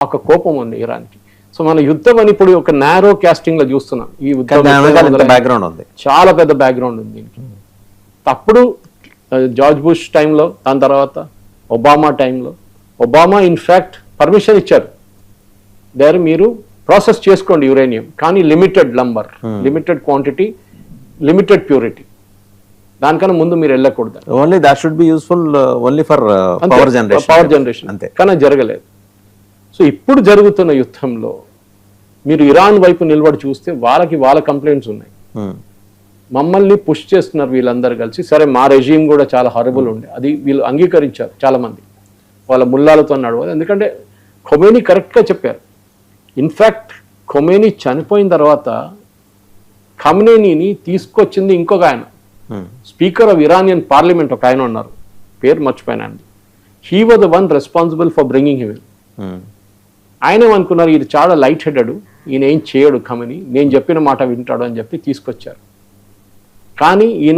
ఒక కోపం ఉంది ఇరాన్కి. సో మన యుద్ధం అని ఇప్పుడు ఒక నారో కాస్టింగ్ లో చూస్తున్నాం. ఈ బ్యాక్గ్రౌండ్ ఉంది, చాలా పెద్ద బ్యాక్గ్రౌండ్ ఉంది దీనికి. అప్పుడు జార్జ్ బుష్ టైంలో, దాని తర్వాత ఒబామా టైంలో, ఒబామా ఇన్ఫ్యాక్ట్ పర్మిషన్ ఇచ్చారు, మీరు ప్రాసెస్ చేసుకోండి యురేనియం, కానీ limited number, limited quantity, limited purity, దానికన్నా ముందు మీరు వెళ్ళకూడదు. Only that should be useful only for power generation అంతే, కానీ జరగలేదు. సో ఇప్పుడు జరుగుతున్న యుద్ధంలో మీరు ఇరాన్ వైపు నిలబడి చూస్తే వాళ్ళ కంప్లైంట్స్ ఉన్నాయి. మమ్మల్ని పుష్ చేస్తున్నారు వీళ్ళందరూ కలిసి. సరే, మా రెజీమ్ కూడా చాలా హారబుల్ ఉండే, అది వీళ్ళు అంగీకరించారు చాలా మంది, వాళ్ళ ముల్లాలతో నడవదు. ఎందుకంటే ఖొమేనీ కరెక్ట్గా చెప్పారు. ఇన్ఫ్యాక్ట్ ఖొమేనీ చనిపోయిన తర్వాత ఖమ్నేనీని తీసుకొచ్చింది ఇంకొక ఆయన, స్పీకర్ ఆఫ్ ఇరానియన్ పార్లమెంట్ ఒక ఆయన ఉన్నారు, పేరు మర్చిపోయినండి. He was the one responsible for bringing him. ఆయన ఏమనుకున్నారు, ఇది చాలా లైట్ హెడెడ్, ఈయన ఏం చేయడు ఖమేనీ, నేను చెప్పిన మాట వింటాడు అని చెప్పి తీసుకొచ్చారు. కానీ ఈయన